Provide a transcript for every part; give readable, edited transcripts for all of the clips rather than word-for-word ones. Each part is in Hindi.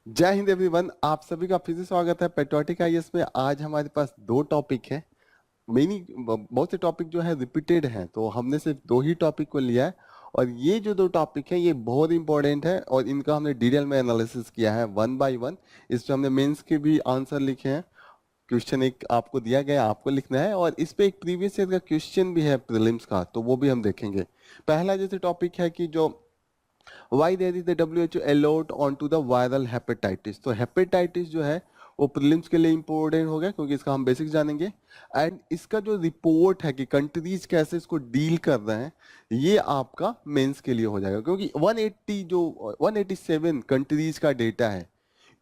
जय हिंद एवरीवन, आप सभी का फिर से स्वागत है पेट्रियोटिक आईएएस में। आज हमारे पास दो टॉपिक है। मेनी बहुत से टॉपिक जो है रिपीटेड हैं, तो हमने सिर्फ दो ही टॉपिक को लिया है। और ये जो दो टॉपिक है ये बहुत इंपॉर्टेंट है और इनका हमने डिटेल में एनालिसिस किया है वन बाय वन। इसमें हमने मेंस के भी आंसर लिखे हैं। क्वेश्चन एक आपको दिया गया है, आपको लिखना है, और इस पे एक प्रीवियस ईयर का क्वेश्चन भी है प्रीलिम्स का, तो वो भी हम देखेंगे। पहला जैसे टॉपिक है कि जो why there is the WHO alert onto the viral hepatitis। तो हेपेटाइटिस जो है वो प्रीलिम्स के लिए इंपॉर्टेंट हो गया क्योंकि इसका हम बेसिक्स जानेंगे। एंड इसका जो रिपोर्ट है कि कंट्रीज कैसे इसको डील कर रहे हैं, ये आपका मेंस के लिए हो जाएगा, क्योंकि 187 कंट्रीज का डेटा है।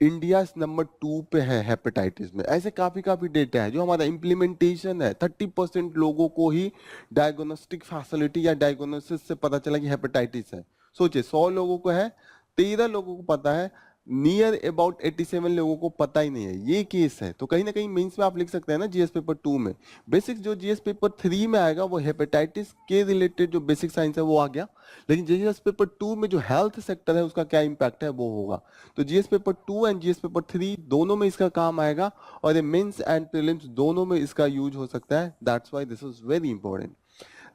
इंडिया नंबर 2 पे है हेपेटाइटिस में। ऐसे काफी काफी डेटा है। जो हमारा इम्प्लीमेंटेशन है, 30% लोगों को ही डायग्नोस्टिक फैसिलिटी या डायग्नोसिस से पता चला कि हेपेटाइटिस है। सोचिए 100 लोगों को है, 13 लोगों को पता है, नियर अबाउट 87 लोगों को पता ही नहीं है। ये केस है। तो कहीं ना कहीं मेंस में आप लिख सकते हैं ना, जीएस पेपर 2 में। बेसिक्स जो जीएस पेपर 3 में आएगा वो हेपेटाइटिस के रिलेटेड जो बेसिक साइंस है वो आ गया, लेकिन जीएस पेपर 2 में जो हेल्थ सेक्टर है उसका क्या इंपैक्ट है वो होगा। तो GS paper 2 and GS paper 3 दोनों में इसका काम आएगा, और ये मेंस एंड प्रीलिम्स दोनों में इसका यूज हो सकता है। That's why this is very important.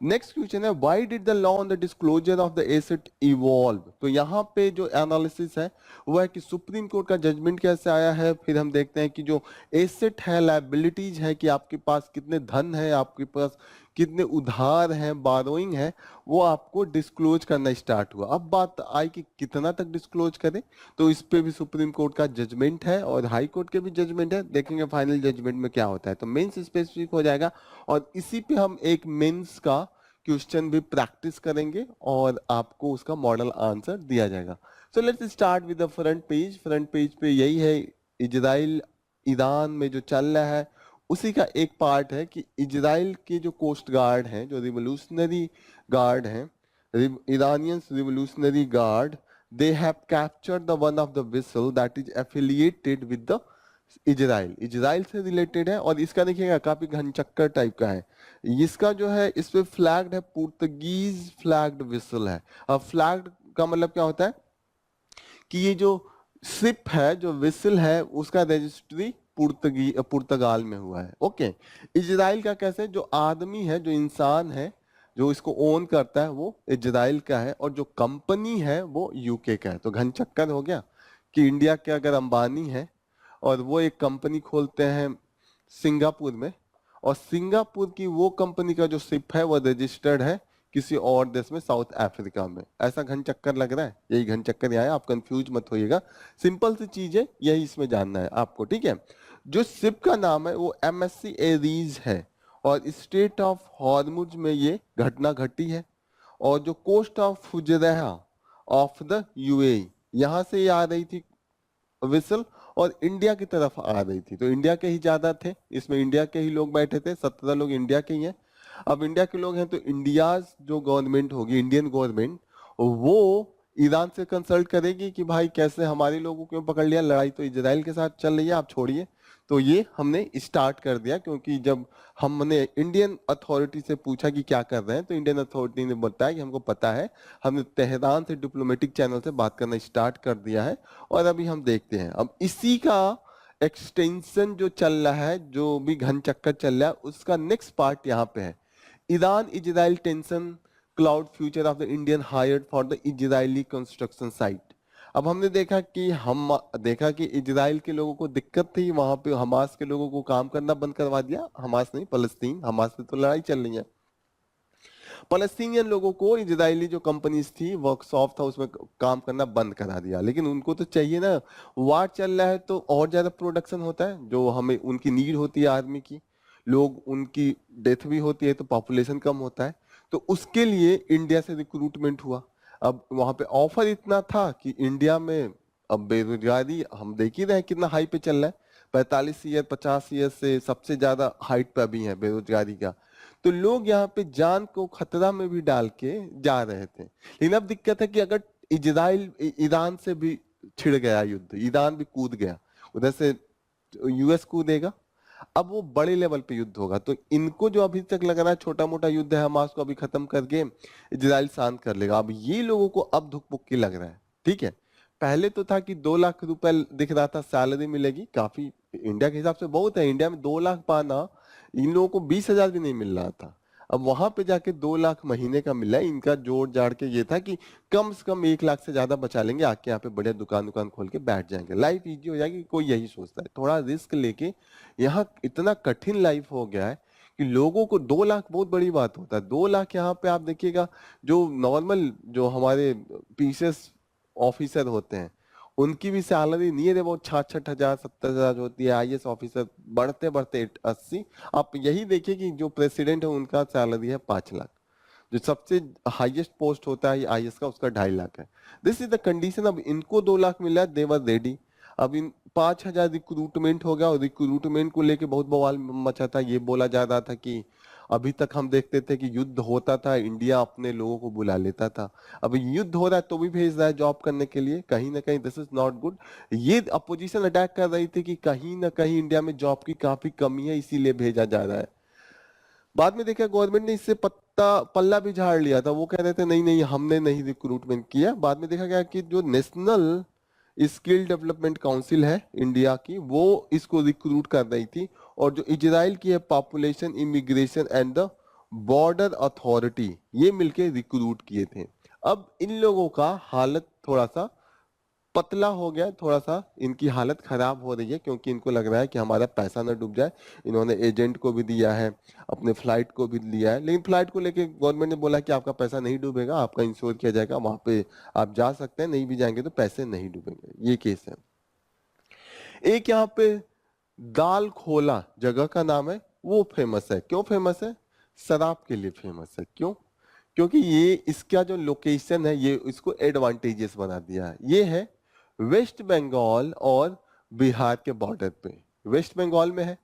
Next question है, why did the law on the disclosure of the asset evolve. तो यहाँ पे जो एनालिसिस है वो है कि सुप्रीम कोर्ट का जजमेंट कैसे आया है। फिर हम देखते हैं कि जो एसेट है, लायबिलिटीज है, कि आपके पास कितने धन है, आपके पास कितने उधार हैं, बारोइंग है, वो आपको डिस्क्लोज करना स्टार्ट हुआ। अब बात आई कि कितना तक डिस्क्लोज करें, तो इस पे भी सुप्रीम कोर्ट का जजमेंट है और हाई कोर्ट के भी जजमेंट है। देखेंगे फाइनल जजमेंट में क्या होता है। तो मेंस स्पेसिफिक हो जाएगा, और इसी पे हम एक मेंस का क्वेश्चन भी प्रैक्टिस करेंगे और आपको उसका मॉडल आंसर दिया जाएगा। So let's start with the front page. Front page पे यही है, इजराइल ईरान में जो चल रहा है उसी का एक पार्ट है कि इजराइल के जो कोस्ट गार्ड हैं, जो रिवोल्यूशनरी गार्ड हैं, Iranians revolutionary guard, they have captured the one of the vessel that is affiliated with the Israel. Israel से रिलेटेड है, और इसका देखिएगा काफी घनचक्कर टाइप का है। इसका जो है इस पे फ्लैग्ड है, पुर्तगीज फ्लैग्ड विसल है। अब फ्लैग्ड का मतलब क्या होता है कि ये जो शिप है, जो विसल है, उसका रजिस्ट्री पुर्तगाल में हुआ है। ओके। इजराइल का कैसे, जो आदमी है, जो इंसान है, जो इसको ओन करता है वो इजराइल का है, और जो कंपनी है वो यूके का है। तो घन चक्कर हो गया कि इंडिया के अगर अंबानी है और वो एक कंपनी खोलते हैं सिंगापुर में, और सिंगापुर की वो कंपनी का जो शिप है वो रजिस्टर्ड है किसी और देश में, साउथ अफ्रीका में। ऐसा घन चक्कर लग रहा है, यही घन चक्कर यहाँ है। आप कंफ्यूज मत होइएगा, सिंपल सी चीज है, यही इसमें जानना है आपको, ठीक है। जो शिप का नाम है वो MSC एरीज है, और स्टेट ऑफ हॉर्मुज में ये घटना घटी है। और जो coast of Fujairah of the UAE, यहाँ से ये आ रही थी विसल, और इंडिया की तरफ आ रही थी। तो इंडिया के ही ज्यादा थे, इसमें इंडिया के ही लोग बैठे थे, 17 लोग इंडिया के ही हैं। अब इंडिया के लोग हैं तो इंडिया जो गवर्नमेंट होगी, इंडियन गवर्नमेंट, वो ईरान से कंसल्ट करेगी कि भाई कैसे हमारे लोगों को पकड़ लिया, लड़ाई तो इजराइल के साथ चल रही है, आप छोड़िए। तो ये हमने स्टार्ट कर दिया, क्योंकि जब हमने इंडियन अथॉरिटी से पूछा कि क्या कर रहे हैं, तो इंडियन अथॉरिटी ने बताया कि हमको पता है, हमने तेहरान से डिप्लोमेटिक चैनल से बात करना स्टार्ट कर दिया है, और अभी हम देखते हैं। अब इसी का एक्सटेंशन जो चल रहा है, जो भी घन चक्कर चल रहा है, उसका नेक्स्ट पार्ट यहाँ पे है। Iran Israel tension, cloud future of the Indian hired for the Israeli construction site. अब हमने देखा कि इजराइल के लोगों को दिक्कत थी, वहां पे हमास के लोगों को काम करना बंद करवा दिया। हमास नहीं, फलस्तीन, हमास से तो लड़ाई चल रही है। फलस्तीनियन लोगों को इजरायली जो कंपनीज थी, वर्कशॉप था, उसमें काम करना बंद करा दिया। लेकिन उनको तो चाहिए ना, वार चल रहा है तो और ज्यादा प्रोडक्शन होता है, जो हमें उनकी नीड होती है आर्मी की, लोग उनकी डेथ भी होती है तो पॉपुलेशन कम होता है। तो उसके लिए इंडिया से रिक्रूटमेंट हुआ। अब वहां पे ऑफर इतना था कि इंडिया में अब बेरोजगारी हम देख ही रहे हैं कितना हाई पे चल रहा है। 45 ईयर 50 ईयर से सबसे ज्यादा हाइट पे अभी है बेरोजगारी का। तो लोग यहाँ पे जान को खतरा में भी डाल के जा रहे थे। लेकिन अब दिक्कत है कि अगर इजराइल ईरान से भी छिड़ गया युद्ध, ईरान भी कूद गया, उधर से यूएस कूदेगा, अब वो बड़े लेवल पे युद्ध होगा। तो इनको जो अभी तक लग रहा है छोटा मोटा युद्ध है, हमास को अभी खत्म करके इजराइल शांत कर लेगा, अब ये लोगों को अब धुक पुक की लग रहा है, ठीक है। पहले तो था कि 2 लाख रुपए दिख रहा था सैलरी मिलेगी, काफी इंडिया के हिसाब से बहुत है। इंडिया में 2 लाख पाना, इन लोगों को 20 हजार भी नहीं मिल रहा था। अब वहां पे जाके 2 लाख महीने का मिला है। इनका जोड़ जाड़ के ये था कि कम से कम 1 लाख से ज्यादा बचा लेंगे, आके यहाँ पे बढ़िया दुकान दुकान खोल के बैठ जाएंगे, लाइफ इजी हो जाएगी। कोई यही सोचता है, थोड़ा रिस्क लेके। यहाँ इतना कठिन लाइफ हो गया है कि लोगों को 2 लाख बहुत बड़ी बात होता है। 2 लाख यहाँ पे आप देखिएगा, जो नॉर्मल जो हमारे पीसीएस ऑफिसर होते हैं, उनकी भी सैलरी नियर अबाउट 66,000 70,000 होती है। आईएएस ऑफिसर बढ़ते बढ़ते 80। आप यही देखिए कि जो प्रेसिडेंट है उनका सैलरी है 5 लाख। जो सबसे हाईएस्ट पोस्ट होता है आईएएस का, उसका 2.5 लाख है। This is the condition. अब इनको 2 लाख मिला, दे वर रेडी। अब इन 5,000 रिक्रूटमेंट हो गया, और रिक्रूटमेंट को लेके बहुत बवाल मचा था। ये बोला जा रहा था कि अभी तक हम देखते थे कि युद्ध होता था, इंडिया अपने लोगों को बुला लेता था। अब युद्ध हो रहा है तो भी भेज रहा है जॉब करने के लिए, कहीं ना कहीं दिस इज नॉट गुड। ये अपोजिशन अटैक कर रही थी कि कहीं ना कहीं इंडिया में जॉब की काफी कमी है, इसीलिए भेजा जा रहा है। बाद में देखा गवर्नमेंट ने इससे पत्ता पल्ला भी झाड़ लिया था। वो कह रहे थे नहीं नहीं, हमने नहीं रिक्रूटमेंट किया। बाद में देखा गया कि जो नेशनल स्किल डेवलपमेंट काउंसिल है इंडिया की, वो इसको रिक्रूट कर रही थी। और जो इजराइल की है population immigration and the border authority, ये मिलके रिक्रूट किए थे। अब इन लोगों का हालत थोड़ा सा पतला हो गया, थोड़ा सा इनकी हालत खराब हो रही है, क्योंकि इनको लग रहा है कि हमारा पैसा ना डूब जाए। इन्होंने एजेंट को भी दिया है, अपने फ्लाइट को भी लिया है, लेकिन फ्लाइट को लेके गवर्नमेंट ने बोला कि आपका पैसा नहीं डूबेगा, आपका इंश्योर किया जाएगा, वहां पे आप जा सकते हैं, नहीं भी जाएंगे तो पैसे नहीं डूबेंगे। ये केस है। एक यहाँ पे दाल खोला जगह का नाम है, वो फेमस है। क्यों फेमस है? शराब के लिए फेमस है। क्यों? क्योंकि ये इसका जो लोकेशन है, ये इसको एडवांटेजेस बना दिया है। ये है वेस्ट बंगाल और बिहार के बॉर्डर पे। वेस्ट बंगाल में है,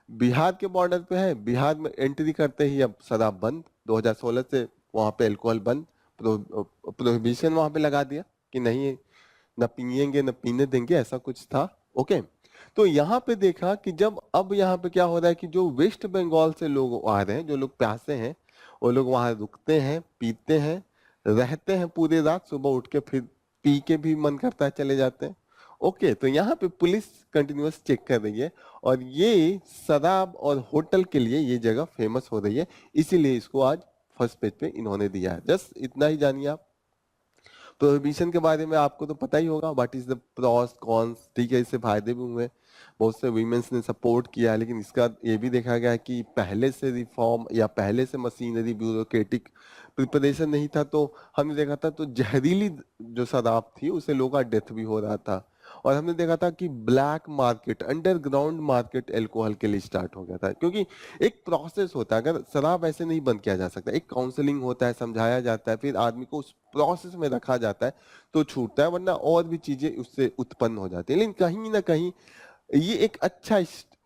बिहार के बॉर्डर पे है। बिहार में एंट्री करते ही अब शराब बंद, 2016 से वहां पे अल्कोहल बंद, प्रोहिबिशन वहां पे लगा दिया कि नहीं, न पिएंगे न पीने देंगे, ऐसा कुछ था। ओके, तो यहाँ पे देखा कि जब अब यहाँ पे क्या हो रहा है कि जो वेस्ट बंगाल से लोग आ रहे हैं, जो लोग प्यासे हैं, वो लोग वहां रुकते हैं, पीते हैं, रहते हैं पूरी रात, सुबह उठ के फिर पी के भी मन करता है चले जाते हैं। ओके, तो यहाँ पे पुलिस कंटिन्यूअस चेक कर रही है, और ये शराब और होटल के लिए ये जगह फेमस हो रही है, इसीलिए इसको आज फर्स्ट पेज पे इन्होंने दिया है। जस्ट इतना ही जानिए आप। प्रोहिबिशन के बारे में आपको तो पता ही होगा, what is the pros cons. ठीक है, इससे फायदे भी हुए, बहुत से वीमेंस ने सपोर्ट किया, लेकिन इसका ये भी देखा गया कि पहले से रिफॉर्म या पहले से मशीनरी ब्यूरोक्रेटिक प्रिपरेशन नहीं था, तो हमने देखा था तो जहरीली जो शराब थी उसे लोगों का डेथ भी हो रहा था। और हमने देखा था कि black market, underground market alcohol के लिए स्टार्ट हो गया था, क्योंकि एक प्रोसेस होता है। अगर शराब ऐसे नहीं बंद किया जा सकता, एक काउंसलिंग होता है, समझाया जाता है, फिर आदमी को उस प्रोसेस में रखा जाता है तो छूटता है, वरना और भी चीजें उससे उत्पन्न हो जाती है। लेकिन कहीं ना कहीं ये एक अच्छा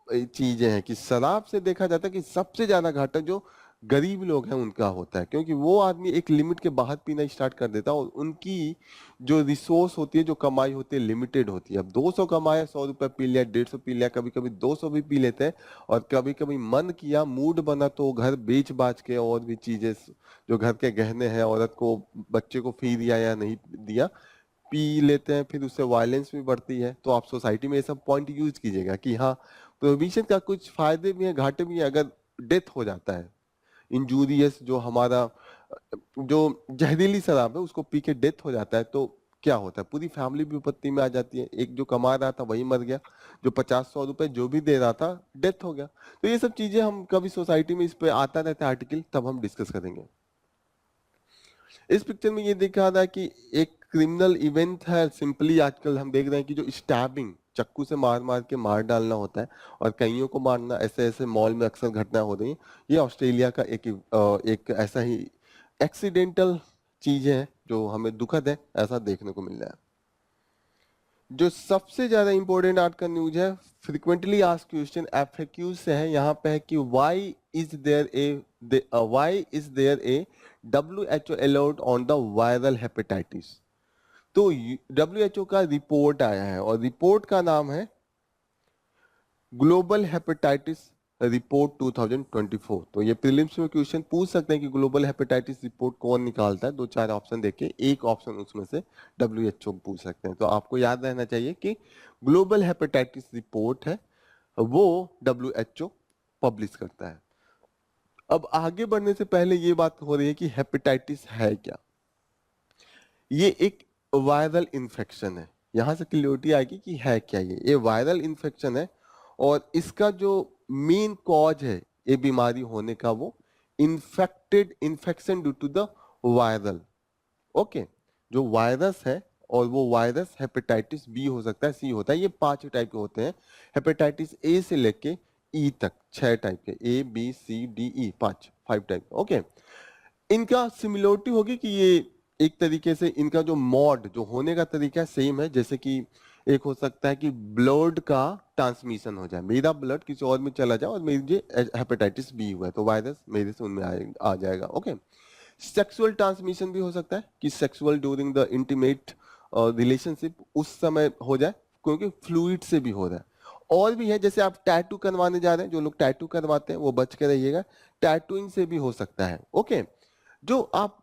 चीज है कि शराब से देखा जाता है कि सबसे ज्यादा घाटा जो गरीब लोग हैं उनका होता है, क्योंकि वो आदमी एक लिमिट के बाहर पीना स्टार्ट कर देता है, और उनकी जो रिसोर्स होती है, जो कमाई होती है, लिमिटेड होती है। अब 200 कमाया, 100 रुपए पी लिया, 150 पी लिया, कभी कभी 200 भी पी लेते हैं, और कभी कभी मन किया, मूड बना तो घर बेच बाच के और भी चीजें, जो घर के गहने हैं, औरत को बच्चे को फी दिया या नहीं दिया, पी लेते हैं, फिर उससे वायलेंस भी बढ़ती है। तो आप सोसाइटी में ये सब पॉइंट यूज कीजिएगा कि हाँ, प्रोहिबिशन का कुछ फायदे भी हैं, घाटे भी हैं। अगर डेथ हो जाता है, इंजूरियस जो हमारा जो जहरीली शराब है उसको पी के डेथ हो जाता है, तो क्या होता है, पूरी फैमिली भी विपत्ति में आ जाती है। एक जो कमा रहा था वही मर गया, जो 50-100 रुपए जो भी दे रहा था डेथ हो गया। तो ये सब चीजें हम कभी सोसाइटी में इस पे आता रहता है आर्टिकल, तब हम डिस्कस करेंगे। इस पिक्चर में ये दिखा रहा है कि एक क्रिमिनल इवेंट है। सिंपली आजकल हम देख रहे हैं कि जो स्टैबिंग, चाकू से मार मार के मार डालना होता है, और कईयों को मारना, ऐसे ऐसे मॉल में अक्सर घटना हो रही है। ये ऑस्ट्रेलिया का एक ऐसा ही एक्सीडेंटल चीज है जो हमें दुखद है, ऐसा देखने को मिल रहा है। जो सबसे ज्यादा इंपॉर्टेंट आज का न्यूज है, फ्रिक्वेंटली आस्क्ड क्वेश्चन एफएक्यूज से है। यहाँ पे है कि why is there a WHO alert on the viral hepatitis. तो WHO का रिपोर्ट आया है, और रिपोर्ट का नाम है ग्लोबल हेपेटाइटिस रिपोर्ट 2024। तो ये प्रीलिम्स में क्वेश्चन पूछ सकते हैं कि ग्लोबल हेपेटाइटिस रिपोर्ट कौन निकालता है, दो चार ऑप्शन देके एक ऑप्शन उसमें से WHO पूछ सकते हैं। तो आपको याद रहना चाहिए कि ग्लोबल हेपेटाइटिस रिपोर्ट है वो WHO पब्लिश करता है। अब आगे बढ़ने से पहले ये बात हो रही है कि हेपेटाइटिस है क्या। ये एक वायरल इन्फेक्शन है, यहां से क्लियरिटी आएगी कि है क्या। ये वायरल इन्फेक्शन है और इसका जो मेन कॉज है ये बीमारी होने का वो infection due to the viral. Okay, जो वायरस है और वो वायरस हेपेटाइटिस बी हो सकता है, सी होता है। ये 5 टाइप के होते हैं, हेपेटाइटिस ए से लेके ई तक 6 टाइप के, A B C D E, 5 type. Okay, इनका सिमिलरिटी होगी कि ये एक तरीके से इनका जो मॉड जो होने का तरीका सेम है। जैसे कि एक हो सकता है कि ब्लड का ट्रांसमिशन हो जाए, मेरा ब्लड किसी और में चला जाए और मुझे हेपेटाइटिस बी हुआ है तो वायरस मेरे से उनमें आ जाएगा। ओके, सेक्सुअल ट्रांसमिशन भी हो सकता है कि sexual during the intimate relationship उस समय हो जाए, क्योंकि फ्लूइड से भी हो रहा है। और भी है, जैसे आप टैटू करवाने जा रहे हैं, जो लोग टैटू करवाते हैं वो बच के रहिएगा, टैटूइंग से भी हो सकता है। ओके, जो आप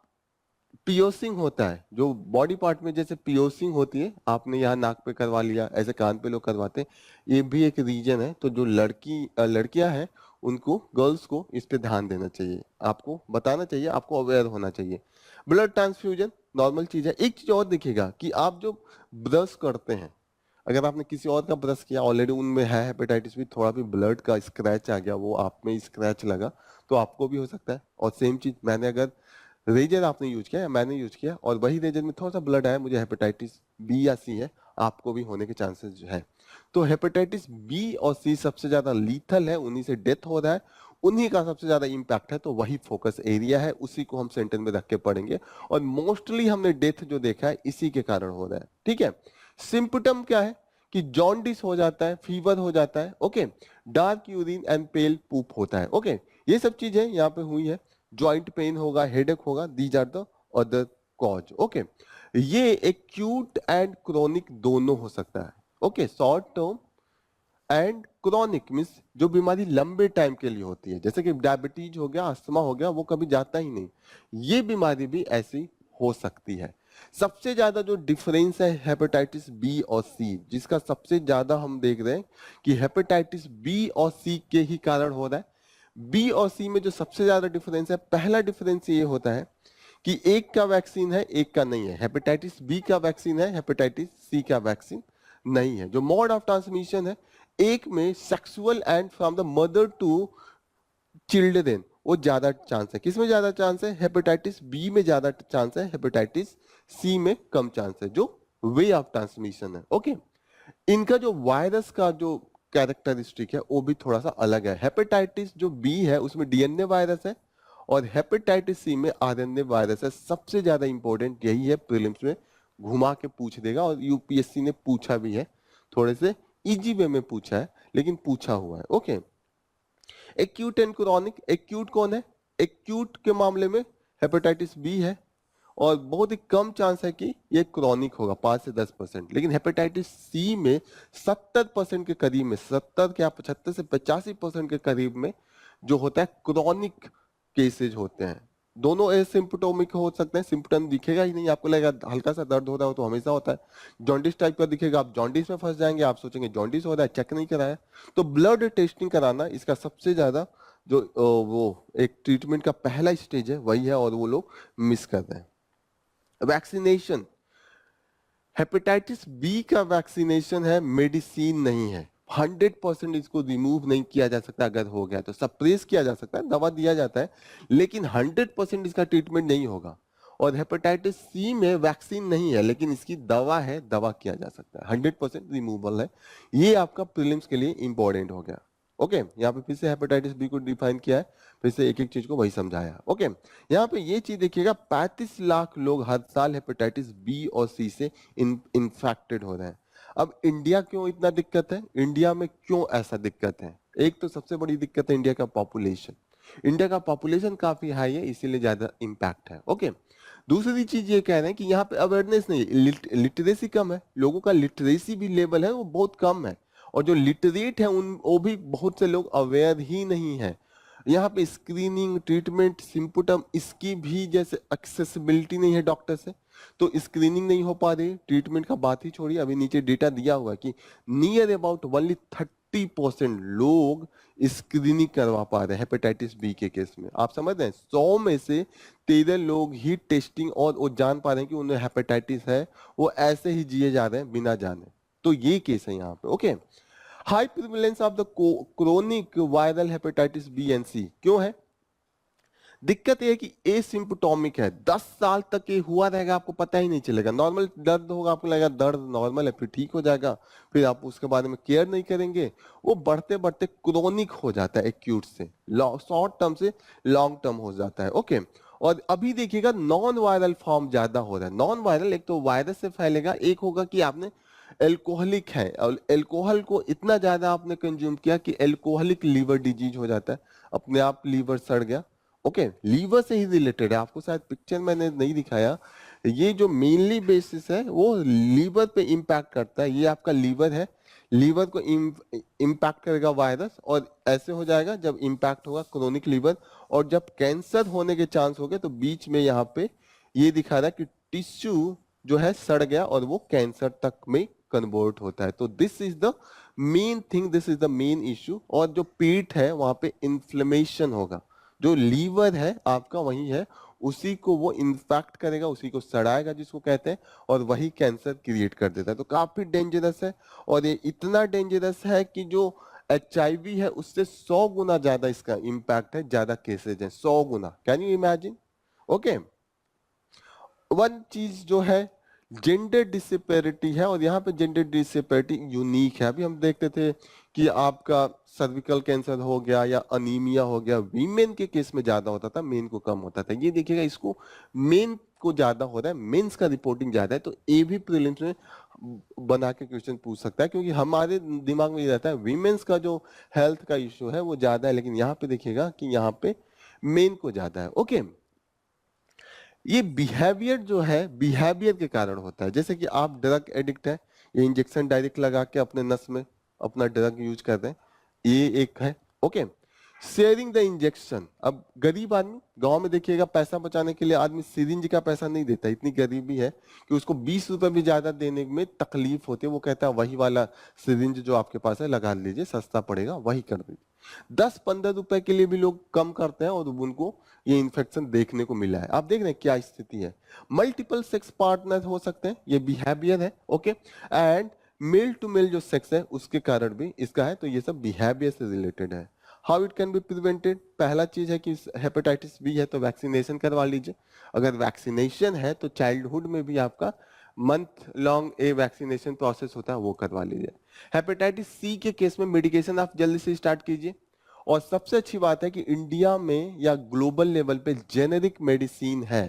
पियोसिंग होता है, जो बॉडी पार्ट में जैसे पियोसिंग होती है, आपने यहाँ नाक पे करवा लिया, ऐसे कान पे लोग करवाते हैं, ये भी एक रीजन है। तो जो लड़कियां हैं उनको, गर्ल्स को इस पे ध्यान देना चाहिए, आपको बताना चाहिए, आपको अवेयर होना चाहिए। ब्लड ट्रांसफ्यूजन नॉर्मल चीज है। एक चीज और दिखेगा कि आप जो ब्रश करते हैं, अगर आपने किसी और का ब्रश किया, ऑलरेडी उनमें है हेपेटाइटिस भी, थोड़ा भी ब्लड का स्क्रैच आ गया, वो आप में स्क्रैच लगा, तो आपको भी हो सकता है। और सेम चीज, मैंने अगर रेजर आपने यूज किया या मैंने यूज किया और वही रेजर में थोड़ा सा ब्लड आया, मुझे हेपेटाइटिस बी या सी है, आपको भी होने के चांसेस है। तो हेपेटाइटिस बी और सी सबसे ज्यादा लीथल है, उन्हीं से डेथ हो रहा है, उन्हीं का सबसे ज्यादा इंपैक्ट है, तो वही फोकस एरिया है, उसी को हम सेंटर में रख के पढ़ेंगे। और मोस्टली हमने डेथ जो देखा है इसी के कारण हो रहा है। ठीक है, सिम्पटम क्या है कि जॉन्डिस हो जाता है, फीवर हो जाता है, okay, dark urine and pale poop होता है। ओके, ये सब चीजें यहाँ पे हुई है। जॉइंट पेन होगा, हेडेक होगा, these are the other cause. Okay, ये एक्यूट एंड क्रोनिक दोनों हो सकता है। Okay, short term and chronic means जो बीमारी लंबे टाइम के लिए होती है, जैसे कि डायबिटीज हो गया, अस्थमा हो गया, वो कभी जाता ही नहीं, ये बीमारी भी ऐसी हो सकती है। सबसे ज्यादा जो डिफरेंस है हेपेटाइटिस बी और सी, जिसका सबसे ज्यादा हम देख रहे हैं कि हेपेटाइटिस बी और सी के ही कारण हो रहा है। बी और सी में जो सबसे ज्यादा डिफरेंस है, पहला डिफरेंस ये होता है कि एक का वैक्सीन है, एक का नहीं है। हेपेटाइटिस बी का वैक्सीन है, हेपेटाइटिस सी का वैक्सीन नहीं है। जो मोड ऑफ ट्रांसमिशन है, एक में sexual and from the mother to children, वो ज्यादा चांस है। किसमें ज्यादा चांस है? हेपेटाइटिस बी में ज्यादा चांस है, हेपेटाइटिस सी में कम चांस है, जो वे ऑफ ट्रांसमिशन है। ओके, इनका जो वायरस का जो कैरेक्टरिस्टिक है वो भी थोड़ा सा अलग है। हेपेटाइटिस जो बी है उसमें डीएनए वायरस है और हेपेटाइटिस सी में आरएनए वायरस है। सबसे ज्यादा इंपॉर्टेंट यही है, प्रीलिम्स में घुमा के पूछ देगा और यूपीएससी ने पूछा भी है, थोड़े से इजी वे में पूछा है लेकिन पूछा हुआ है। Okay, acute and chronic, acute कौन है? एक्यूट के मामले में हेपेटाइटिस बी है और बहुत ही कम चांस है कि ये क्रोनिक होगा, 5 से 10%। लेकिन हेपेटाइटिस सी में 70% के करीब में, 70 क्या 75 से 85% के करीब में जो होता है क्रोनिक केसेज होते हैं। दोनों एसिम्प्टोमिक हो सकते हैं, सिम्पटम दिखेगा ही नहीं, आपको लगेगा हल्का सा दर्द हो रहा हो तो हमेशा होता है। जॉन्डिस टाइप का दिखेगा, आप जॉन्डिस में फंस जाएंगे, आप सोचेंगे जॉन्डिस हो रहा है, चेक नहीं कराया। तो ब्लड टेस्टिंग कराना इसका सबसे ज्यादा जो वो एक ट्रीटमेंट का पहला स्टेज है वही है, और वो लोग मिस कर रहे हैं। वैक्सीनेशन, हेपेटाइटिस बी का वैक्सीनेशन है, मेडिसिन नहीं है। 100% इसको रिमूव नहीं किया जा सकता, अगर हो गया तो सप्रेस किया जा सकता है, दवा दिया जाता है, लेकिन 100% इसका ट्रीटमेंट नहीं होगा। और हेपेटाइटिस सी में वैक्सीन नहीं है लेकिन इसकी दवा है, दवा किया जा सकता है, 100% रिमूवल है। ये आपका प्रीलिम्स के लिए इंपॉर्टेंट हो गया। ओके, यहाँ पे फिर से हेपेटाइटिस बी को डिफाइन किया है, फिर से एक एक चीज को वही समझाया। ओके, यहाँ पे ये चीज देखिएगा, 35 लाख लोग हर साल हेपेटाइटिस बी और सी से इन्फेक्टेड हो रहे हैं। अब इंडिया क्यों इतना दिक्कत है? इंडिया में क्यों ऐसा दिक्कत है? एक तो सबसे बड़ी दिक्कत है इंडिया का पॉपुलेशन। इंडिया का पॉपुलेशन काफी हाई है, इसीलिए ज्यादा इम्पैक्ट है। ओके, दूसरी चीज ये कह रहे हैं कि यहाँ पे अवेयरनेस नहीं है, लिटरेसी कम है, लोगों का लिटरेसी भी लेवल है वो बहुत कम है। और जो लिटरेट है उन वो भी बहुत से लोग अवेयर ही नहीं है। यहाँ पे स्क्रीनिंग, ट्रीटमेंट, सिम्पटम, इसकी भी जैसे एक्सेसिबिलिटी नहीं है डॉक्टर से, तो स्क्रीनिंग नहीं हो पा रही, ट्रीटमेंट का बात ही छोड़िए। अभी नीचे डेटा दिया हुआ है कि नियर अबाउट ओनली 30% लोग स्क्रीनिंग करवा पा रहे हैं हेपेटाइटिस बी के केस में। आप समझ रहे हैं, 100 में से 13 लोग ही टेस्टिंग और वो जान पा रहे हैं कि उन्हें हेपेटाइटिस है, वो ऐसे ही जिए जा रहे हैं बिना जाने। तो ये केस है यहाँ पे। Okay, high prevalence of the chronic viral hepatitis B and C क्यों है? दिक्कत ये है कि एसिम्प्टोमिक है, 10 साल तक ये हुआ रहेगा, आपको पता ही नहीं चलेगा। नॉर्मल दर्द होगा, आपको लगेगा दर्द नॉर्मल है, फिर ठीक हो जाएगा, फिर आप उसके बारे में केयर नहीं करेंगे, वो बढ़ते बढ़ते क्रोनिक हो जाता है, एक्यूट से शॉर्ट टर्म से लॉन्ग टर्म हो जाता है। ओके, और अभी देखिएगा नॉन वायरल फॉर्म ज्यादा हो रहा है। नॉन वायरल एक तो वायरस से फैलेगा, एक होगा कि आपने एल्कोहलिक है और एल्कोहल को इतना ज्यादा आपने कंज्यूम किया कि एल्कोहलिक लीवर डिजीज हो जाता है, अपने आप लीवर सड़ गया। ओके, लीवर से ही रिलेटेड है, आपको शायद पिक्चर मैंने नहीं दिखाया। ये जो मेनली बेसिस है वो लीवर पे इंपैक्ट करता है। ये आपका लीवर है, लीवर को इम्पैक्ट करेगा वायरस, और ऐसे हो जाएगा जब इम्पैक्ट होगा क्रोनिक लीवर, और जब कैंसर होने के चांस हो गए तो बीच में यहाँ पे ये दिखा रहा है कि टिश्यू जो है सड़ गया और वो कैंसर तक में कन्वर्ट होता है। तो this is the main thing, this is the main issue. और जो पेट है वहां पे इन्फ्लेमेशन होगा, जो लीवर है आपका वही है, उसी को वो इन्फेक्ट करेगा, उसी को सड़ाएगा जिसको कहते हैं, और वही कैंसर क्रिएट कर देता है। तो काफी डेंजरस है, और ये इतना डेंजरस है कि जो HIV है उससे 100 गुना ज्यादा इसका इंपैक्ट है, ज्यादा केसेज है, 100 गुना। Can you imagine? Okay, one चीज जो है जेंडर डिसेपेरिटी है, और यहाँ पे जेंडर डिसेपेरिटी यूनिक है। अभी हम देखते थे कि आपका सर्विकल कैंसर हो गया या अनीमिया हो गया, वीमेन के केस में ज्यादा होता था, मेन को कम होता था। ये देखिएगा, इसको मेन को ज्यादा हो रहा है, मेंस का रिपोर्टिंग ज्यादा है। तो ये भी प्रीलिम्स में बना के क्वेश्चन पूछ सकता है, क्योंकि हमारे दिमाग में ये रहता है वीमेन्स का जो हेल्थ का इश्यू है वो ज्यादा है, लेकिन यहाँ पे देखिएगा कि यहाँ पे मेन को ज्यादा है। ओके, ये बिहेवियर जो है बिहेवियर के कारण होता है। जैसे कि आप ड्रग एडिक्ट है, ये इंजेक्शन डायरेक्ट लगा के अपने नस में अपना ड्रग यूज कर रहे हैं, ये एक है। Okay, sharing the injection. अब गरीब आदमी गांव में देखिएगा, पैसा बचाने के लिए आदमी सिरिंज का पैसा नहीं देता, इतनी गरीबी है कि उसको 20 रुपए भी ज्यादा देने में तकलीफ होती है। वो कहता है वही वाला सिरिंज जो आपके पास है लगा लीजिए, सस्ता पड़ेगा, वही कर दीजिए। 10-15 रुपए के लिए भी लोग कम करते हैं, और उनको ये इन्फेक्शन देखने को मिला है। आप देख रहे हैं क्या स्थिति है। मल्टीपल सेक्स पार्टनर हो सकते हैं, ये बिहेवियर है। Okay, and male to male जो सेक्स है उसके कारण भी इसका है। तो ये सब बिहेवियर से रिलेटेड है। How it can be prevented? पहला चीज है कि हेपेटाइटिस बी है तो वैक्सीनेशन करवा लीजिए। अगर वैक्सीनेशन है तो चाइल्डहुड में भी आपका मंथ लॉन्ग ए वैक्सीनेशन प्रोसेस होता है, वो करवा लीजिए। हेपेटाइटिस सी के केस में मेडिकेशन आप जल्दी से स्टार्ट कीजिए। और सबसे अच्छी बात है कि इंडिया में या ग्लोबल लेवल पे जेनेरिक मेडिसिन है,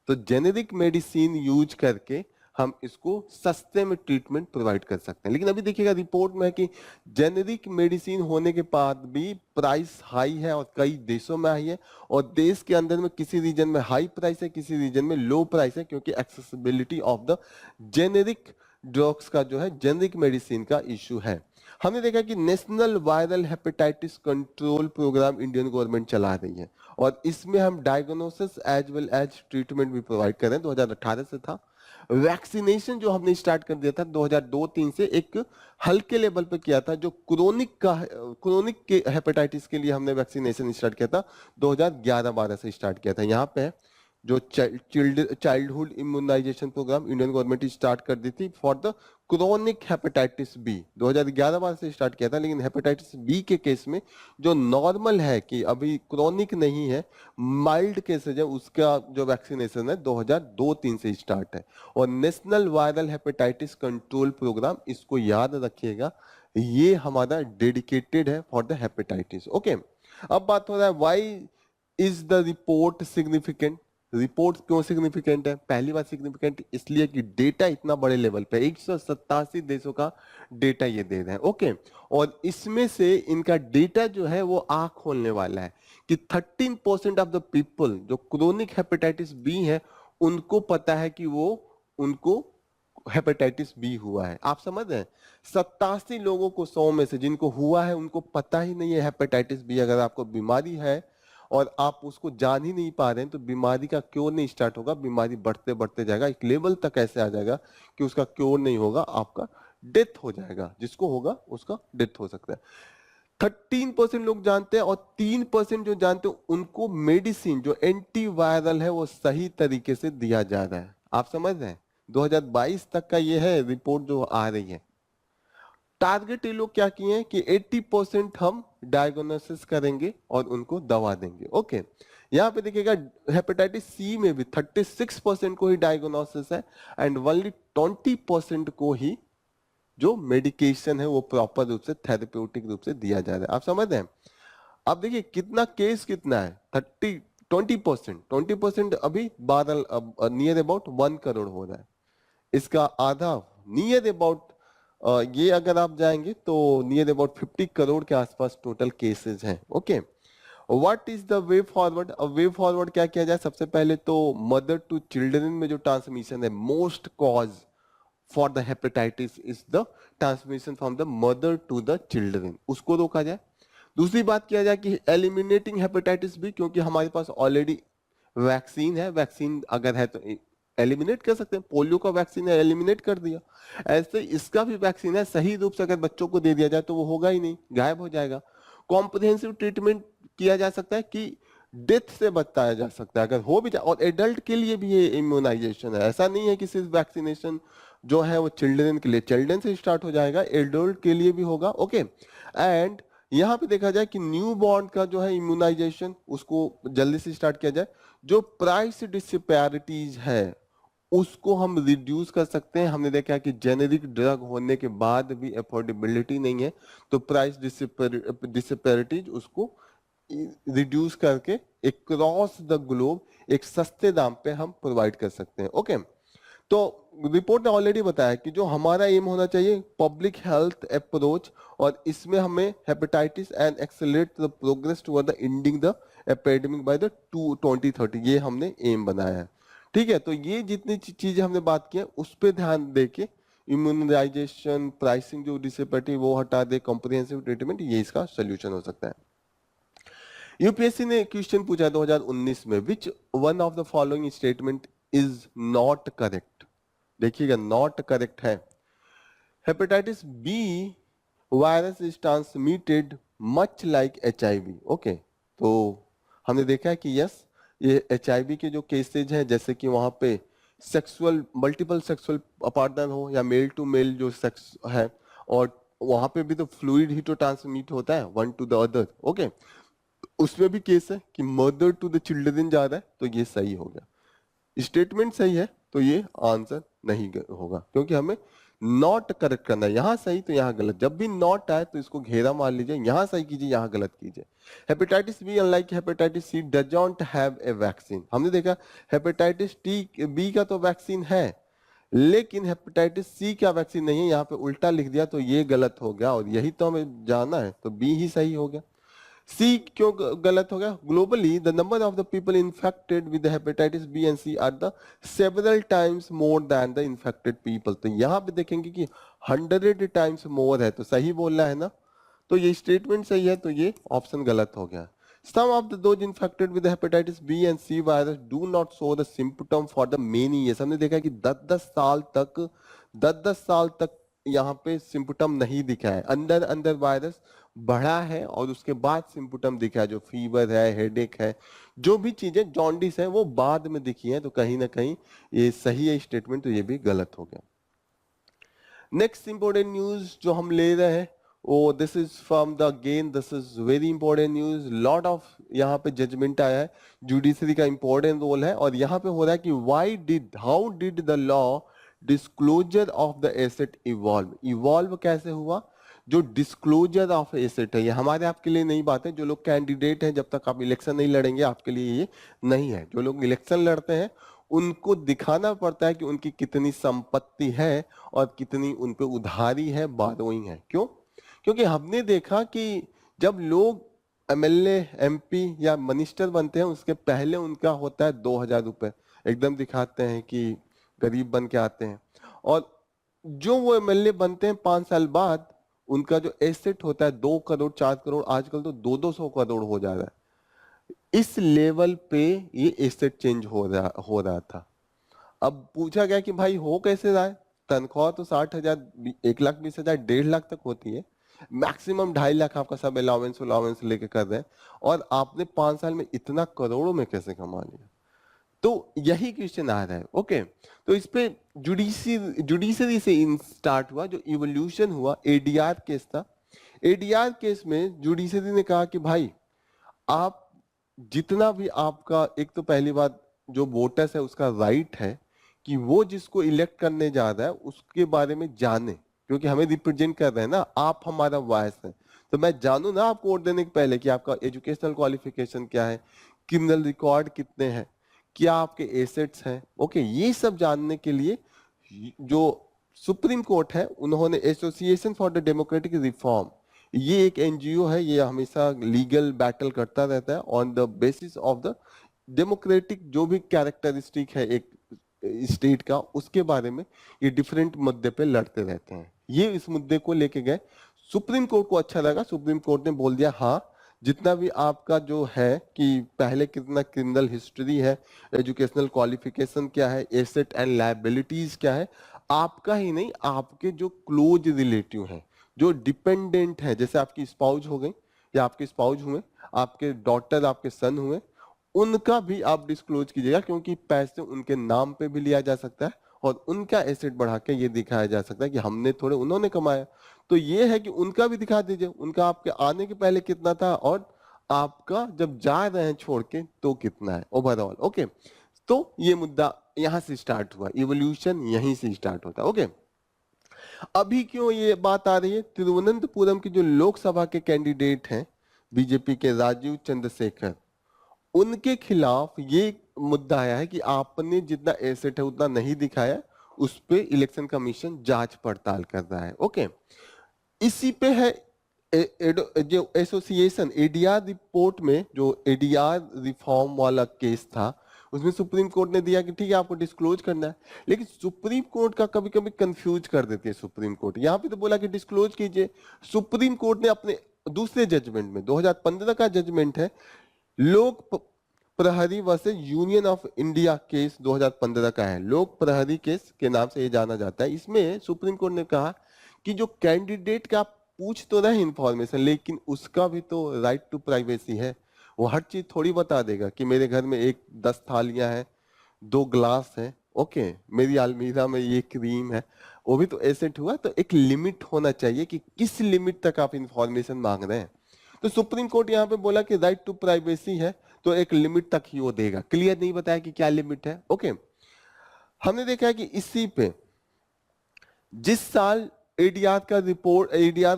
तो जेनेरिक मेडिसिन यूज करके हम इसको सस्ते में ट्रीटमेंट प्रोवाइड कर सकते हैं। लेकिन अभी देखिएगा रिपोर्ट में है कि जेनेरिक मेडिसिन होने के बाद भी प्राइस हाई है, और कई देशों में हाई है, और देश के अंदर में किसी रीजन में हाई प्राइस है, किसी रीजन में लो प्राइस है, क्योंकि accessibility of the generic drugs का जो है, जेनेरिक मेडिसिन का इश्यू है। हमने देखा कि national viral hepatitis control programme Indian government चला रही है, और इसमें हम diagnosis as well as treatment भी प्रोवाइड कर रहे हैं। 2018 से था। वैक्सीनेशन जो हमने स्टार्ट कर दिया था 2002-3 से, एक हल्के लेवल पे किया था। जो क्रोनिक के हेपेटाइटिस के लिए हमने वैक्सीनेशन स्टार्ट किया था 2011-12 से स्टार्ट किया था। यहाँ पे है जो childhood immunisation programme Indian government start कर दी थी for the chronic hepatitis B, 2011-12 से स्टार्ट किया था। लेकिन हेपेटाइटिस बी के केस में जो नॉर्मल है कि अभी क्रोनिक नहीं है, माइल्ड केसेज है, उसका जो वैक्सीनेशन है 2002-3 से स्टार्ट है। और national viral hepatitis control programme, इसको याद रखिएगा, ये हमारा डेडिकेटेड है फॉर द हेपेटाइटिस। ओके, अब बात हो रहा है why is the report significant. Report क्यों सिग्निफिकेंट है? पहली बात सिग्निफिकेंट इसलिए कि डेटा इतना बड़े लेवल पे, 187 देशों का डेटा ये दे रहे हैं। ओके, और इसमें से इनका डेटा जो है वो आंख खोलने वाला है कि 13% ऑफ द पीपल जो क्रोनिक हेपेटाइटिस बी है, उनको पता है कि वो उनको हेपेटाइटिस बी हुआ है। आप समझ रहे हैं, 87 लोगों को 100 में से जिनको हुआ है उनको पता ही नहीं है हेपेटाइटिस बी। अगर आपको बीमारी है और आप उसको जान ही नहीं पा रहे हैं तो बीमारी का क्योर नहीं स्टार्ट होगा, बीमारी बढ़ते बढ़ते जाएगा, एक लेवल तक ऐसे आ जाएगा कि उसका क्योर नहीं होगा, आपका डेथ हो जाएगा। जिसको होगा उसका डेथ हो सकता है। 13% लोग जानते हैं और 3% जो जानते हैं उनको मेडिसिन जो एंटीवायरल है वो सही तरीके से दिया जा रहा है। आप समझ रहे हैं, 2022 तक का ये है रिपोर्ट जो आ रही है। टारगेट ये लोग क्या किए हैं कि 80% हम डायग्नोसिस करेंगे और उनको दवा देंगे। ओके, यहाँ पे देखिएगा हेपेटाइटिस सी में भी 36% को ही डायग्नोसिस है एंड ओनली 20% को ही जो मेडिकेशन है वो प्रॉपर रूप से थेरेप्यूटिक रूप से दिया जा रहा है। आप समझ रहे हैं। अब देखिए कितना केस कितना है, 20% अभी 12 नियर अबाउट 1 करोड़ हो रहा है। इसका आधा नियर अबाउट ये अगर आप जाएंगे तो नियर अबाउट 50 करोड़ के आसपास टोटल केसेस हैं। Okay, what is the way forward? अब वे फॉरवर्ड क्या किया जाए? सबसे पहले तो मदर टू चिल्ड्रन में जो ट्रांसमिशन है, most cause for the hepatitis is the transmission from the mother to the children, उसको रोका जाए। दूसरी बात किया जाए कि एलिमिनेटिंग हेपेटाइटिस बी, क्योंकि हमारे पास ऑलरेडी वैक्सीन है, वैक्सीन अगर है तो एलिमिनेट कर सकते हैं। पोलियो का वैक्सीन है, एलिमिनेट कर दिया। ऐसे इसका भी वैक्सीन है, सही रूप से अगर बच्चों को दे दिया जाए तो वो होगा ही नहीं, गायब हो जाएगा। कॉम्प्रिहेंसिव ट्रीटमेंट किया जा सकता है कि डेथ से बचाया जा सकता है अगर हो भी जाए। और एडल्ट के लिए भी ये इम्यूनाइजेशन है, ऐसा नहीं है कि सिर्फ वैक्सीनेशन जो है वो चिल्ड्रन के लिए, चिल्ड्रन से स्टार्ट हो जाएगा, एडल्ट के लिए भी होगा। ओके, एंड यहाँ पे देखा जाए कि न्यू बॉर्न का जो है इम्यूनाइजेशन उसको जल्दी से स्टार्ट किया जाए। जो प्राइस डिस्पैरिटीज है उसको हम रिड्यूस कर सकते हैं। हमने देखा कि जेनेरिक ड्रग होने के बाद भी अफोर्डेबिलिटी नहीं है, तो प्राइस डिस्पैरिटीज उसको रिड्यूस करके एक क्रॉस द ग्लोब एक सस्ते दाम पे हम प्रोवाइड कर सकते हैं। ओके, तो रिपोर्ट ने ऑलरेडी बताया कि जो हमारा एम होना चाहिए पब्लिक हेल्थ अप्रोच, और इसमें हमें hepatitis and accelerate the progress toward the ending the epidemic by the 2030, ये हमने एम बनाया है। ठीक है, तो ये जितनी चीजें हमने बात की है उस पर ध्यान देके इम्यूनाइजेशन, प्राइसिंग जो डिसेबिलिटी वो हटा दे, कॉम्प्रिहेंसिव ट्रीटमेंट, ये इसका सोल्यूशन हो सकता है। यूपीएससी ने क्वेश्चन पूछा 2019 में, which one of the following statement is not correct? देखिएगा नॉट करेक्ट है। Hepatitis B virus is transmitted much like HIV. Okay, तो हमने देखा है कि यस, ये एचआईवी के जो केसेज हैं, जैसे कि वहां पे सेक्सुअल मल्टीपल सेक्सुअल पार्टनर हो या मेल टू मेल जो सेक्स है, और वहां पे भी तो फ्लूइड ही तो ट्रांसमिट होता है one two the other. Okay, उसमें भी केस है कि मदर टू द चिल्ड्रन जा रहा है, तो ये सही हो गया। स्टेटमेंट सही है तो ये आंसर नहीं होगा, क्योंकि हमें नॉट करेक्ट करना है। यहां सही तो यहां गलत, जब भी नॉट आए तो इसको घेरा मार लीजिए, यहां सही कीजिए यहां गलत कीजिए। Hepatitis B unlike hepatitis C does not have a vaccine. हमने देखा हेपेटाइटिस टी बी का तो वैक्सीन है, लेकिन हेपेटाइटिस सी का वैक्सीन नहीं है। यहाँ पे उल्टा लिख दिया तो ये गलत हो गया, और यही तो हमें जानना है, तो बी ही सही हो गया। सी क्यों गलत हो गया? Globally the number of the people infected with hepatitis B and C are the several times more than the infected people. तो यहाँ पे देखेंगे कि 100 टाइम्स मोर है, तो सही बोलना है ना, तो ये स्टेटमेंट सही है, तो ये ऑप्शन गलत हो गया। Some of those infected with hepatitis B and C virus do not show the symptom for the many years। हमने देखा कि 10-10 साल तक यहाँ पे सिम्पटम नहीं दिखा है, अंदर अंदर वायरस बढ़ा है और उसके बाद सिम्पटम दिखा है, जो फीवर है, हेडेक है, जो भी चीजें जॉन्डिस है वो बाद में दिखी है। तो कहीं ना कहीं ये सही है स्टेटमेंट, तो ये भी गलत हो गया। नेक्स्ट इंपॉर्टेंट न्यूज जो हम ले रहे हैं वो this is from the again this is very important news. Lot of यहाँ पे जजमेंट आया है, जुडिशरी का इंपॉर्टेंट रोल है, और यहाँ पे हो रहा है कि how did the law disclosure of the asset evolve कैसे हुआ? जो डिस्क्लोजर ऑफ एसेट है, ये हमारे आपके लिए नई बात है। जो लोग कैंडिडेट हैं, जब तक आप इलेक्शन नहीं लड़ेंगे आपके लिए ये नहीं है। जो लोग इलेक्शन लड़ते हैं उनको दिखाना पड़ता है कि उनकी कितनी संपत्ति है और कितनी उन पे उधारी है, बारोइंग है। क्यों? क्योंकि हमने देखा कि जब लोग एमएलए, एमपी या मिनिस्टर बनते हैं उसके पहले उनका होता है 2000 रुपए, एकदम दिखाते हैं कि गरीब बन के आते हैं, और जो वो एमएलए बनते हैं 5 साल बाद, उनका जो एसेट होता है 2 करोड़ 4 करोड़, आजकल तो 200-200 करोड़ हो जा रहा है। इस लेवल पे ये एसेट चेंज हो रहा था। अब पूछा गया कि भाई हो कैसे रहा है? तनख्वाह तो 60,000, 1,20,000, 1.5 लाख तक होती है, मैक्सिमम 2.5 लाख आपका सब अलाउंस अलाउंस लेके कर रहे हैं, और आपने 5 साल में इतना करोड़ों में कैसे कमा लिया? तो यही क्वेश्चन आ रहा है। ओके, तो इस पे जुडिशरी से स्टार्ट हुआ, जो इवोल्यूशन हुआ एडीआर केस था। एडीआर केस में जुडिशरी ने कहा कि भाई आप जितना भी आपका, एक तो पहली बात, जो वोटर्स है उसका राइट है कि वो जिसको इलेक्ट करने जा रहा है उसके बारे में जाने, क्योंकि हमें रिप्रेजेंट कर रहे हैं ना, आप हमारा वॉइस है। तो मैं जानू ना आपको वोट देने के पहले कि आपका एजुकेशनल क्वालिफिकेशन क्या है, क्रिमिनल रिकॉर्ड कितने हैं, क्या आपके एसेट्स हैं। ओके, ये सब जानने के लिए जो सुप्रीम कोर्ट है, उन्होंने association for the democratic reform, ये एक एनजीओ है, ये हमेशा लीगल बैटल करता रहता है on the basis of the democratic, जो भी कैरेक्टरिस्टिक है एक स्टेट का, उसके बारे में ये डिफरेंट मुद्दे पे लड़ते रहते हैं। ये इस मुद्दे को लेके गए, सुप्रीम कोर्ट को अच्छा लगा, सुप्रीम कोर्ट ने बोल दिया हाँ, जितना भी आपका जो है कि पहले कितना क्रिमिनल हिस्ट्री है, एजुकेशनल क्वालिफिकेशन क्या है, एसेट एंड लायबिलिटीज क्या है, आपका ही नहीं, आपके जो क्लोज रिलेटिव हैं, जो डिपेंडेंट है, जैसे आपकी स्पाउज हो गई या आपके स्पाउज हुए, आपके डॉटर, आपके सन हुए, उनका भी आप डिस्क्लोज कीजिएगा, क्योंकि पैसे उनके नाम पे भी लिया जा सकता है और उनका एसेट बढ़ा के ये दिखाया जा सकता है कि हमने थोड़े, उन्होंने कमाया। तो ये है कि उनका भी दिखा दीजिए, उनका आपके आने के पहले कितना था और आपका जब जा रहे हैं छोड़ के तो कितना है ओवरऑल। ओके, तो ये मुद्दा यहां से स्टार्ट हुआ, इवोल्यूशन यहीं से स्टार्ट होता है। ओके, अभी क्यों ये बात आ रही है? तिरुवनंतपुरम के जो लोकसभा के कैंडिडेट हैं बीजेपी के, राजीव चंद्रशेखर, उनके खिलाफ ये मुद्दा आया है कि आपने जितना एसेट है उतना नहीं दिखाया, उस पे इलेक्शन कमीशन जांच पड़ताल कर रहा है। ओके, इसी पे है जो एसोसिएशन एडीआर रिपोर्ट में, जो एडीआर रिफॉर्म वाला केस था, उसमें सुप्रीम कोर्ट ने दिया कि ठीक है आपको डिस्क्लोज करना है, लेकिन सुप्रीम कोर्ट का कभी कभी कंफ्यूज कर देती है सुप्रीम कोर्ट। यहां पे तो बोला कि डिस्क्लोज कीजिए, सुप्रीम कोर्ट ने अपने दूसरे जजमेंट में, 2015 का जजमेंट है, लोक प्रहरी versus union of India case 2015 का है, लोक प्रहरी केस के नाम से ये जाना जाता है। इसमें सुप्रीम कोर्ट ने कहा कि जो कैंडिडेट का पूछ तो रहे इंफॉर्मेशन, लेकिन उसका भी तो राइट टू प्राइवेसी है, वो हर चीज थोड़ी बता देगा कि मेरे घर में 10 थालियां हैं, 2 ग्लास हैं, ओके, मेरी अलमीरा में ये क्रीम है, वो भी तो एसेट हुआ। तो एक लिमिट होना चाहिए कि किस लिमिट तक आप इंफॉर्मेशन मांग रहे हैं। तो सुप्रीम कोर्ट यहाँ पे बोला कि राइट टू प्राइवेसी है, तो एक लिमिट तक ही वो देगा, क्लियर नहीं बताया कि क्या लिमिट है। ओके, हमने देखा है कि इसी पे जिस साल एडीआर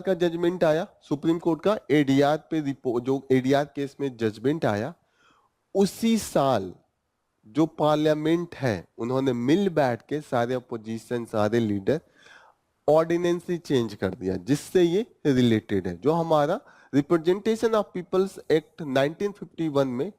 का जजमेंट आया, सुप्रीम कोर्ट का एडीआर पे रिपोर्ट, जो एडीआर केस में जजमेंट आया, उसी साल जो पार्लियामेंट है, उन्होंने मिल बैठ के सारे अपोजिशन, सारे लीडर ऑर्डिनेंस ही चेंज कर दिया, जिससे ये रिलेटेड है। जो हमारा रिप्रेजेंटेशन ऑफ पीपल्स एक्ट 1951 में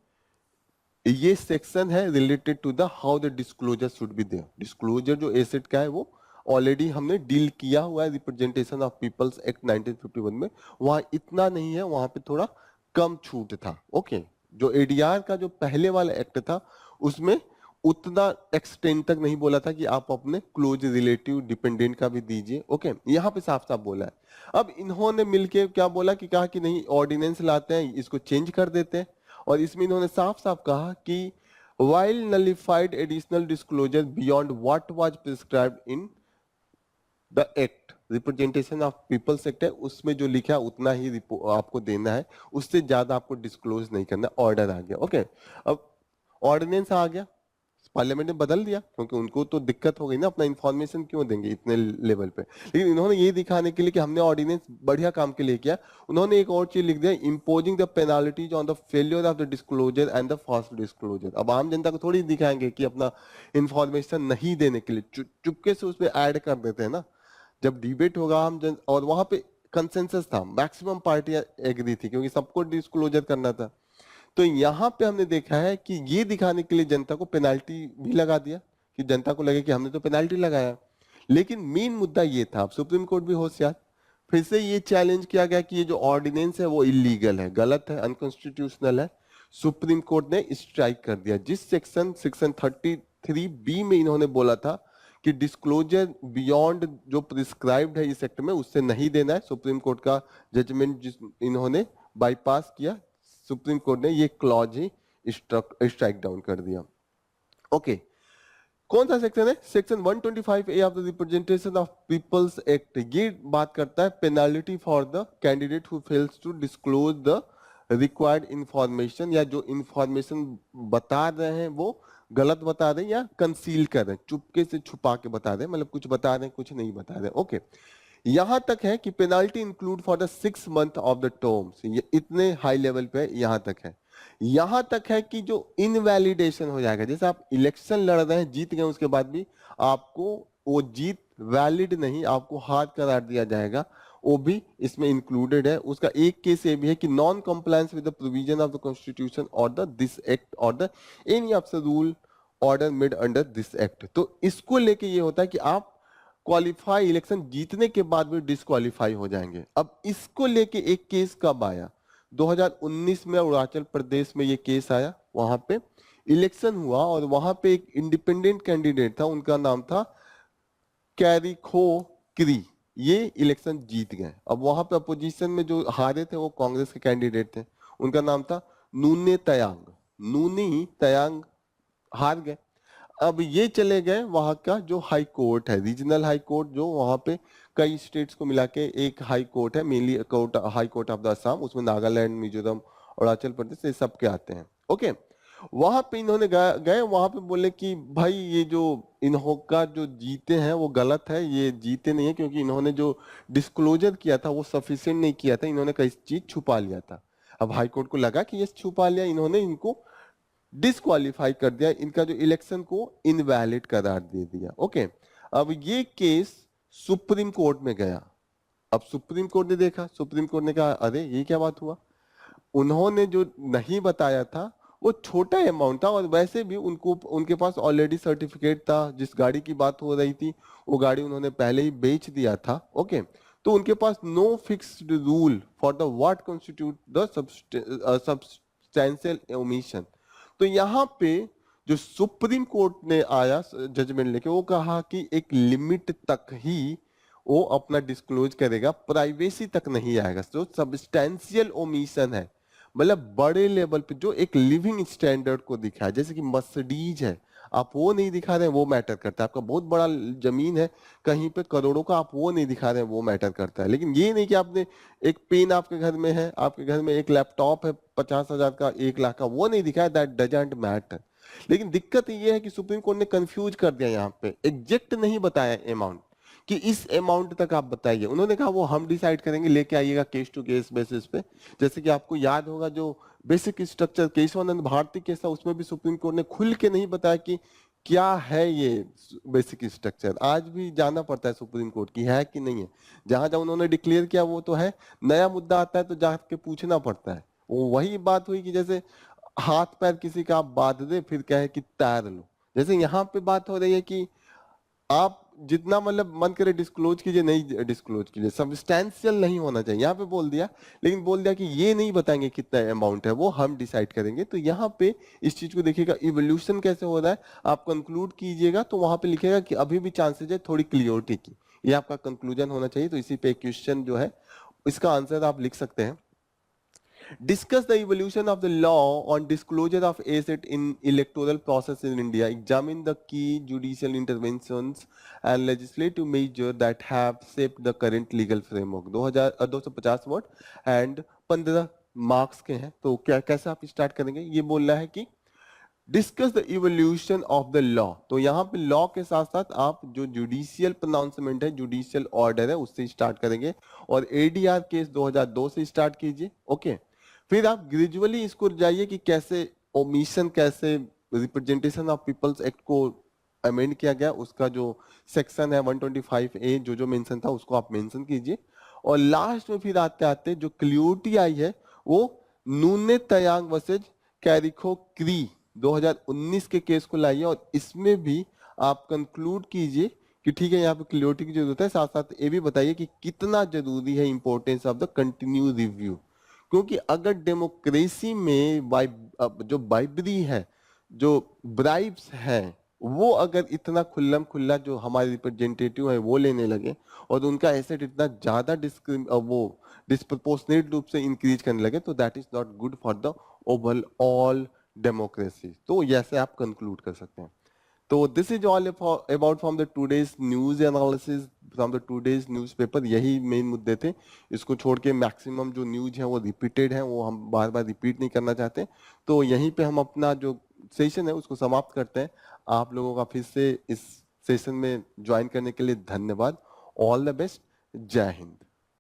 ये सेक्शन है related to the how the disclosure should be there. Disclosure जो एसेट का है वो ऑलरेडी हमने डील किया हुआ है रिप्रेजेंटेशन ऑफ पीपल्स एक्ट 1951 में, वहां इतना नहीं है, वहां पे थोड़ा कम छूट था। ओके, जो एडीआर का जो पहले वाला एक्ट था उसमें उतना एक्सटेंड तक नहीं बोला था कि आप अपने क्लोज रिलेटिव डिपेंडेंट का भी दीजिए। ओके, यहाँ पे साफ साफ बोला है। अब इन्होंने मिलके क्या बोला कि कहा कि नहीं, ऑर्डिनेंस लाते हैं, इसको चेंज कर देते हैं, और इसमें इन्होंने साफ साफ कहा कि while nullified additional disclosure beyond what was prescribed in the act, representation of people's act है, उसमें जो लिखा है उतना ही आपको देना है, उससे ज्यादा आपको डिस्क्लोज नहीं करना। ऑर्डर आ गया। ओके, अब ऑर्डिनेंस आ गया, पार्लियामेंट ने बदल दिया, क्योंकि उनको तो दिक्कत हो गई ना, अपना इंफॉर्मेशन क्यों देंगे इतने लेवल पे। लेकिन इन्होंने ये दिखाने के लिए कि हमने ऑर्डिनेंस बढ़िया काम के लिए किया, उन्होंने एक और चीज लिख दिया, imposing the penalties on the failure of the disclosure and the fast disclosure. अब आम जनता को थोड़ी दिखाएंगे कि अपना इंफॉर्मेशन नहीं देने के लिए, चुपके से उसमें ऐड कर देते हैं ना। जब डिबेट होगा और वहां पे कंसेंसस था, मैक्सिमम पार्टियां एग्री थी, क्योंकि सबको डिस्क्लोजर करना था। तो यहां पे हमने देखा है कि ये दिखाने के लिए जनता को पेनाल्टी भी लगा दिया, कि जनता को लगे कि हमने तो पेनाल्टी लगाया, लेकिन मेन मुद्दा ये था, अब सुप्रीम कोर्ट भी होशियार, फिर से ये चैलेंज किया गया कि ये जो ऑर्डिनेंस है वो इलीगल है, गलत है, अनकॉन्स्टिट्यूशनल है। सुप्रीम कोर्ट ने स्ट्राइक कर दिया। जिस सेक्शन 33B में इन्होंने बोला था कि डिस्क्लोजर बियॉन्ड जो प्रिस्क्राइब्ड है इस एक्ट में उससे नहीं देना है, सुप्रीम कोर्ट का जजमेंट जिस इन्होंने बाईपास किया, सुप्रीम कोर्ट ने ये क्लॉज ही स्ट्राइक डाउन कर दिया। ओके, कौन सा सेक्शन है? Section 125A of the representation of people's act. ये बात करता है penalty for the candidate who fails to disclose the required information, या जो इंफॉर्मेशन बता रहे हैं वो गलत बता रहे हैं या कंसील कर रहे हैं, चुपके से छुपा के बता रहे हैं, मतलब कुछ बता रहे हैं कुछ नहीं बता रहे हैं। ओके, यहां तक है कि penalty include for the 6 month of the terms, ये इतने हाई लेवल पे यहां तक है। यहां तक है कि जो इनवैलिडेशन हो जाएगा, जैसे आप इलेक्शन लड़ रहे हैं, जीत गए, उसके बाद भी आपको वो जीत वैलिड नहीं, आपको हार करार दिया जाएगा, वो भी इसमें इंक्लूडेड है। उसका एक केस ये भी है कि non compliance with the provision of the constitution और द दिस एक्ट और the any of the rule order made under this act. तो इसको लेके ये होता है कि आप क्वालिफाई, इलेक्शन जीतने के बाद भी डिस्क्वालीफाई हो जाएंगे। अब इसको लेके एक केस कब आया? 2019 में अरुणाचल प्रदेश में ये केस आया, वहां पे इलेक्शन हुआ और वहां पे एक इंडिपेंडेंट कैंडिडेट था, उनका नाम था कैरिखो क्री, ये इलेक्शन जीत गए। अब वहां पे अपोजिशन में जो हारे थे वो कांग्रेस के कैंडिडेट थे, उनका नाम था नूने तयांग, नूनी तयांग हार गए। अब ये चले गए वहां का जो हाई कोर्ट है, रीजनल हाई कोर्ट, जो वहां पे कई स्टेट्स को मिला के एक हाई कोर्ट है, mainly court high court of the Assam, उसमें नागालैंड, मिजोरम, अरुणाचल प्रदेश, ये सब के आते हैं। ओके, वहां पे इन्होंने गए, वहां पे बोले कि भाई ये जो इन्हों का जो जीते हैं वो गलत है, ये जीते नहीं है क्योंकि इन्होंने जो डिस्क्लोजर किया था वो सफिशिएंट नहीं किया था, इन्होंने कई चीज छुपा लिया था। अब हाई कोर्ट को लगा कि ये छुपा लिया, इन्होंने इनको डिस्क्वालीफाई कर दिया, इनका जो इलेक्शन को इनवैलिड करार दे दिया। ओके, अब ये केस सुप्रीम कोर्ट में गया। अब सुप्रीम कोर्ट ने देखा, सुप्रीम कोर्ट ने कहा अरे ये क्या बात हुआ, उन्होंने जो नहीं बताया था वो छोटा अमाउंट था, और वैसे भी उनको उनके पास ऑलरेडी सर्टिफिकेट था, जिस गाड़ी की बात हो रही थी वो गाड़ी उन्होंने पहले ही बेच दिया था। ओके, तो उनके पास no fixed rule for the what constitute the substantial omission. तो यहां पे जो सुप्रीम कोर्ट ने आया जजमेंट लेके, वो कहा कि एक लिमिट तक ही वो अपना डिस्क्लोज करेगा, प्राइवेसी तक नहीं आएगा। तो सब्सटेंशियल ओमिशन है, मतलब बड़े लेवल पे जो एक लिविंग स्टैंडर्ड को दिखाया, जैसे कि मर्सिडीज है, आप वो नहीं दिखा रहे हैं, वो मैटर करता है। आपका बहुत बड़ा जमीन है कहीं पे करोड़ों का, आप वो नहीं दिखा रहे हैं, वो मैटर करता है। लेकिन ये नहीं कि आपने एक पेन आपके घर में है, आपके घर में एक लैपटॉप है 50,000 का, 1 लाख का, वो नहीं दिखाया, दैट डजंट मैटर। लेकिन दिक्कत ये है कि सुप्रीम कोर्ट ने कंफ्यूज कर दिया, यहाँ पे एग्जैक्ट नहीं बताया अमाउंट कि इस अमाउंट तक आप बताइए। उन्होंने कहा वो हम डिसाइड करेंगे, लेके आइएगा केस टू केस बेसिस पे। जैसे कि आपको याद होगा जो basic structure Kesavananda Bharati case था, उसमें भी सुप्रीम कोर्ट ने खुल के नहीं बताया कि क्या है ये बेसिक स्ट्रक्चर। आज भी जाना पड़ता है सुप्रीम कोर्ट की है कि नहीं है, जहां जहां उन्होंने डिक्लेयर किया वो तो है, नया मुद्दा आता है तो जाके पूछना पड़ता है। वो वही बात हुई कि जैसे हाथ पैर किसी का आप बांध दे फिर कहे कि तैर लो, जैसे यहाँ पे बात हो रही है कि आप जितना मतलब मन करे डिस्क्लोज कीजिए, नहीं डिस्क्लोज कीजिए, सब्सटेंशियल नहीं होना चाहिए। यहाँ पे बोल दिया, लेकिन बोल दिया कि ये नहीं बताएंगे कितना अमाउंट है, वो हम डिसाइड करेंगे। तो यहाँ पे इस चीज को देखिएगा इवोल्यूशन कैसे हो रहा है, आप कंक्लूड कीजिएगा तो वहां पे लिखेगा कि अभी भी चांसेस है थोड़ी क्लियरिटी की, ये आपका कंक्लूजन होना चाहिए। तो इसी पे क्वेश्चन जो है इसका आंसर आप लिख सकते हैं। Discuss the evolution of the law on disclosure of asset in electoral process in India. Examine the key judicial interventions and legislative measures that have shaped the current legal framework. 250 word and 15 marks के हैं। तो क्या कैसे आप स्टार्ट करेंगे, ये बोल रहा है कि discuss the evolution of the law. तो यहाँ पे लॉ के साथ साथ आप जो जुडिशियल प्रोनाउंसमेंट है, जुडिशियल ऑर्डर है, उससे स्टार्ट करेंगे, और एडीआर केस 2002 से स्टार्ट कीजिए। ओके, फिर आप ग्रेजुअली इसको जाइए कि कैसे ओमिशन, कैसे रिप्रेजेंटेशन ऑफ पीपल्स एक्ट को अमेंड किया गया, उसका जो सेक्शन है 125A जो जो मेंशन था उसको आप मेंशन कीजिए। और लास्ट में फिर आते आते जो क्लियरिटी आई है वो नूने तयांग वर्सेज कैरिखो क्री 2019 के केस को लाइए, और इसमें भी आप कंक्लूड कीजिए कि ठीक है यहाँ पे क्लियरिटी की जरूरत है, साथ साथ ये भी बताइए कि कितना जरूरी है importance of the continue review. क्योंकि अगर डेमोक्रेसी में जो बाइबरी है, जो ब्राइब्स हैं, वो अगर इतना खुल्लम खुल्ला जो हमारे रिप्रेजेंटेटिव है वो लेने लगे और उनका एसेट इतना ज्यादा वो डिस्प्रपोर्शनेट रूप से इंक्रीज करने लगे, तो that is not good for the overall democracy. तो ऐसे आप कंक्लूड कर सकते हैं। तो this is all about from the today's news analysis from the today's newspaper. यही मेन मुद्दे थे। इसको छोड़ के मैक्सिमम जो न्यूज है वो रिपीटेड है, वो हम बार बार रिपीट नहीं करना चाहते। तो यहीं पे हम अपना जो सेशन है उसको समाप्त करते हैं। आप लोगों का फिर से इस सेशन में ज्वाइन करने के लिए धन्यवाद। All the best. जय हिंद।